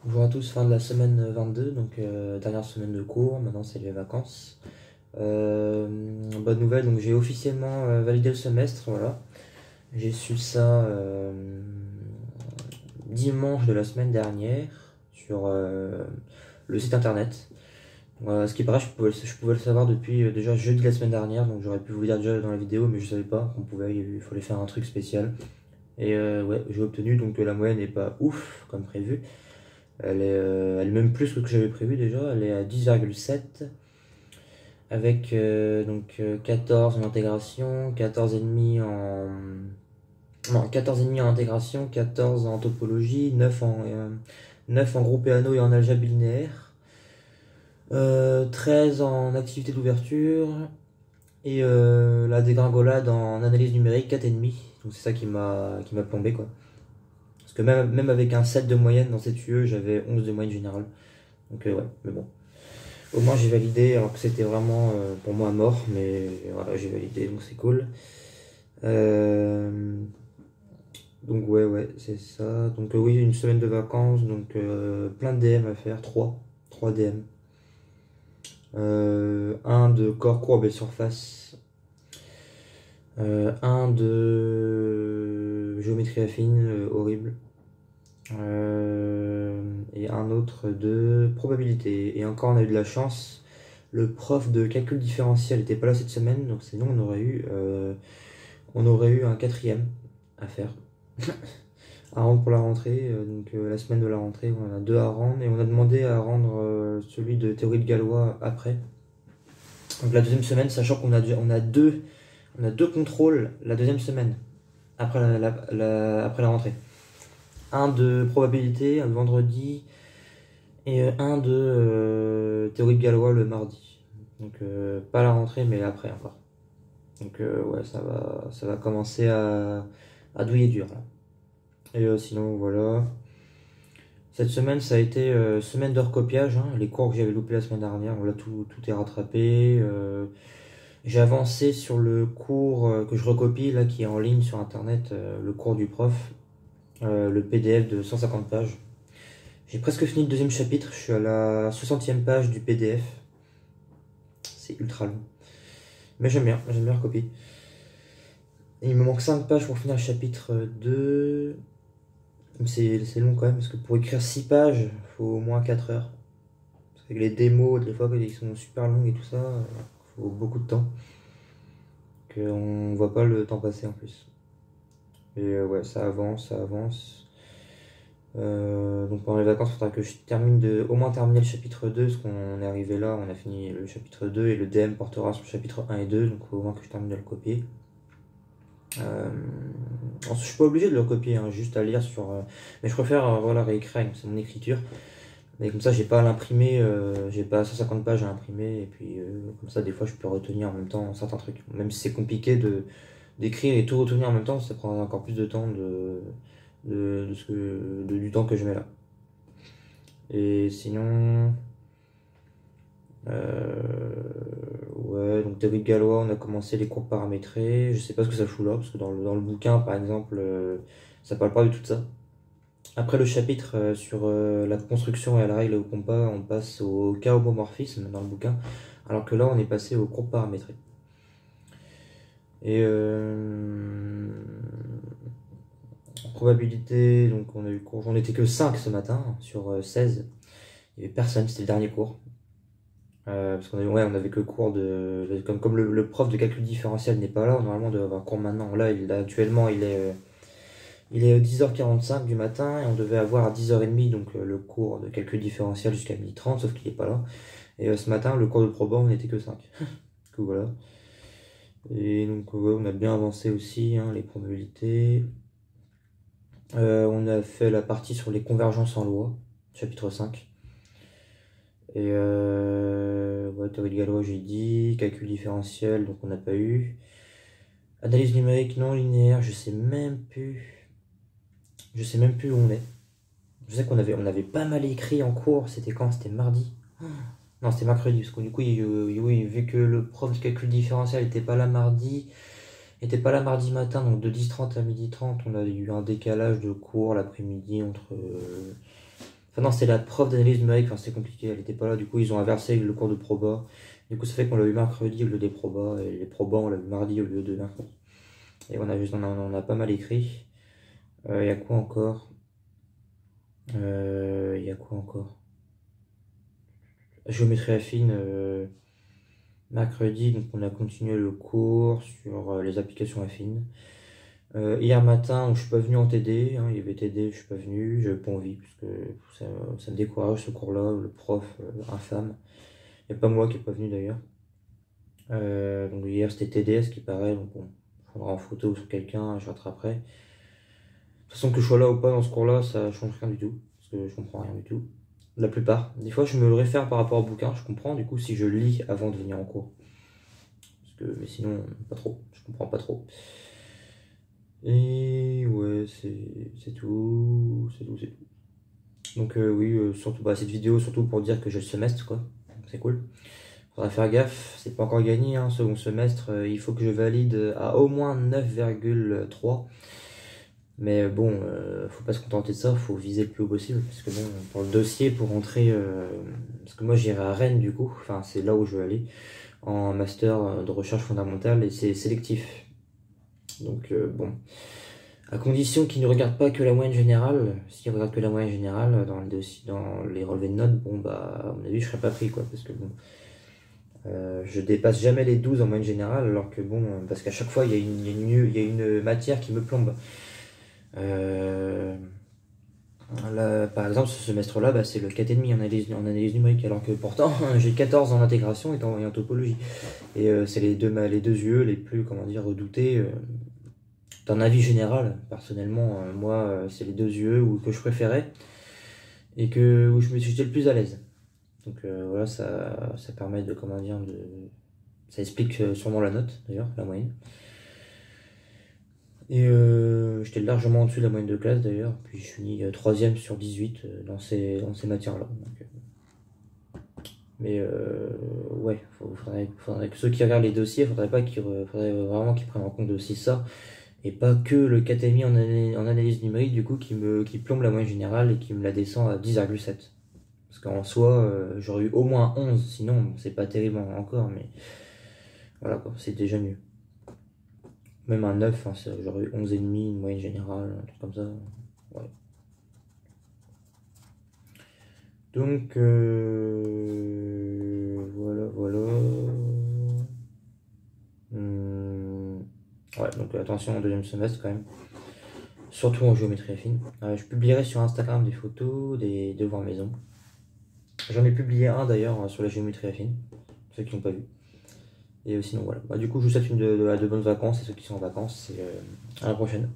Bonjour à tous, fin de la semaine 22, donc dernière semaine de cours, maintenant c'est les vacances. Bonne nouvelle, donc j'ai officiellement validé le semestre, voilà. J'ai su ça dimanche de la semaine dernière sur le site internet. Ce qui paraît, je pouvais le savoir depuis déjà jeudi de la semaine dernière, donc j'aurais pu vous le dire déjà dans la vidéo, mais je savais pas qu'on pouvait, il fallait faire un truc spécial. Et ouais, j'ai obtenu, donc la moyenne n'est pas ouf comme prévu. Elle est même plus que ce que j'avais prévu déjà. Elle est à 10,7 avec 14 en intégration, 14,5 en. Non, 14,5 en intégration, 14 en topologie, 9 en groupe péano et en algèbre linéaire, 13 en activité d'ouverture et la dégringolade en analyse numérique 4,5. Donc c'est ça qui m'a plombé quoi. Parce que même avec un 7 de moyenne dans cette UE, j'avais 11 de moyenne générale. Donc ouais, mais bon. Au moins j'ai validé alors que c'était vraiment pour moi mort, mais voilà, j'ai validé donc c'est cool. Euh, donc ouais, c'est ça. Donc oui, une semaine de vacances, donc plein de DM à faire, 3 DM. Un de corps, courbe et surface. Un de géométrie affine, horrible. Et un autre de probabilité. Et encore, on a eu de la chance. Le prof de calcul différentiel n'était pas là cette semaine, donc sinon on aurait eu un quatrième à faire. À rendre pour la rentrée. La semaine de la rentrée, on en a deux à rendre. Et on a demandé à rendre celui de théorie de Galois après. Donc la deuxième semaine, sachant on a deux contrôles la deuxième semaine, après après la rentrée. Un de probabilité, un de vendredi, et un de théorie de Galois le mardi. Donc pas la rentrée, mais après encore. Donc ouais, ça va commencer à douiller dur là. Et sinon voilà. Cette semaine, ça a été semaine de recopiage, hein. Les cours que j'avais loupés la semaine dernière, là tout est rattrapé. J'ai avancé sur le cours que je recopie, là, qui est en ligne sur internet, le cours du prof, le PDF de 150 pages. J'ai presque fini le deuxième chapitre, je suis à la 60e page du PDF. C'est ultra long. Mais j'aime bien recopier. Et il me manque 5 pages pour finir le chapitre 2. C'est long quand même, parce que pour écrire 6 pages, il faut au moins 4 heures. Parce que les démos, des fois, ils sont super longues et tout ça, il faut beaucoup de temps. On voit pas le temps passer en plus. Et ouais, ça avance, ça avance. Donc pendant les vacances, il faudra que je termine au moins terminer le chapitre 2, parce qu'on est arrivé là, on a fini le chapitre 2 et le DM portera sur le chapitre 1 et 2, donc il faut au moins que je termine de le copier. Ensuite, je suis pas obligé de le copier, hein, juste à lire sur. Mais je préfère voilà, réécrire, c'est mon écriture. Mais comme ça, j'ai pas à l'imprimer, j'ai pas 150 pages à imprimer, et puis comme ça, des fois, je peux retenir en même temps certains trucs. Même si c'est compliqué d'écrire et tout retenir en même temps, ça prend encore plus de temps du temps que je mets là. Et sinon, ouais, donc David Gallois, on a commencé les cours paramétrés. Je sais pas ce que ça fout là, parce que dans le bouquin, par exemple, ça parle pas du tout de ça. Après le chapitre sur la construction et la règle au compas, on passe au cas homomorphisme dans le bouquin, alors que là, on est passé au cours paramétré. Et en probabilité, donc on a eu cours, j'en étais que 5 ce matin sur 16. Il n'y avait personne, c'était le dernier cours. Parce on avait que cours Comme le prof de calcul différentiel n'est pas là, normalement on doit avoir cours maintenant. Là, actuellement, il est 10h45 du matin et on devait avoir à 10h30 donc le cours de calcul différentiel jusqu'à 12h30, sauf qu'il n'est pas là. Et ce matin, le cours de probant, on n'était que 5. Du coup, voilà. Et donc, ouais, on a bien avancé aussi, hein, les probabilités. On a fait la partie sur les convergences en loi, chapitre 5. Et ouais, théorie de Galois, j'ai dit. Calcul différentiel, donc on n'a pas eu. Analyse numérique non linéaire, je sais même plus. Je sais même plus où on est. Je sais qu'on avait pas mal écrit en cours. C'était quand? C'était mardi? Non, c'était mercredi. Parce que du coup, oui, vu que le prof de calcul différentiel n'était pas là mardi, matin, donc de 10h30 à 12h30, on a eu un décalage de cours l'après-midi entre Enfin non, c'était la prof d'analyse numérique, enfin c'était compliqué, elle était pas là, du coup ils ont inversé le cours de proba. Du coup ça fait qu'on l'a eu mercredi au lieu des probas, et les probas on l'a eu mardi au lieu de mercredi. Et on a pas mal écrit. Il y a quoi encore? Il y a quoi encore? Géométrie affine, mercredi, donc on a continué le cours sur les applications affines. Hier matin, je suis pas venu en TD, hein, il y avait TD, je suis pas venu, j'avais pas envie, parce que ça me décourage ce cours-là, le prof infâme. Il n'y a pas moi qui est pas venu d'ailleurs. Donc hier c'était TDS qui paraît, donc bon, je prendrai en photo sur quelqu'un, je rattraperai. De toute façon que je sois là ou pas dans ce cours-là, ça change rien du tout, parce que je comprends rien du tout. La plupart. Des fois je me réfère par rapport au bouquin, je comprends du coup si je lis avant de venir en cours. Mais sinon, pas trop, je comprends pas trop. Et ouais, c'est tout, c'est tout, c'est tout. Donc oui, surtout cette vidéo, surtout pour dire que j'ai le semestre, quoi. C'est cool. Faudra faire gaffe, c'est pas encore gagné, hein, second semestre, il faut que je valide à au moins 9,3. Mais bon, faut pas se contenter de ça, faut viser le plus haut possible. Parce que bon, pour le dossier, pour rentrer, parce que moi j'irai à Rennes du coup, enfin c'est là où je veux aller, en master de recherche fondamentale et c'est sélectif. Donc bon, à condition qu'ils ne regardent pas que la moyenne générale, s'ils regardent que la moyenne générale dans le dossier, dans les relevés de notes, bon bah à mon avis je serais pas pris quoi, parce que bon, je dépasse jamais les 12 en moyenne générale, alors que bon, parce qu'à chaque fois il y a une matière qui me plombe. Là, par exemple, ce semestre-là, bah, c'est le 4,5 en analyse numérique, alors que pourtant j'ai 14 en intégration et en topologie. Et c'est les deux UE les plus, comment dire, redoutés. D'un avis général, personnellement, moi, c'est les deux UE que je préférais et où je me suis le plus à l'aise. Donc voilà, ça permet de, comment dire, ça explique sûrement la note, d'ailleurs, la moyenne. Et j'étais largement en dessus de la moyenne de classe d'ailleurs, puis je finis 3ème sur 18 dans ces matières-là. Mais ouais, faudrait que ceux qui regardent les dossiers, faudrait vraiment qu'ils prennent en compte aussi ça, et pas que le 4,5 en analyse numérique du coup qui plombe la moyenne générale et qui me la descend à 10,7. Parce qu'en soi, j'aurais eu au moins 11, sinon bon, c'est pas terrible encore, mais voilà quoi, c'est déjà mieux. Même un 9, hein, j'aurais eu 11,5, une moyenne générale, un truc comme ça. Ouais. Donc, voilà. Ouais, donc attention au deuxième semestre quand même. Surtout en géométrie affine. Je publierai sur Instagram des photos des devoirs maison. J'en ai publié un d'ailleurs sur la géométrie affine, pour ceux qui n'ont pas vu. Et sinon voilà. Du coup, je vous souhaite de bonnes vacances et ceux qui sont en vacances, à la prochaine.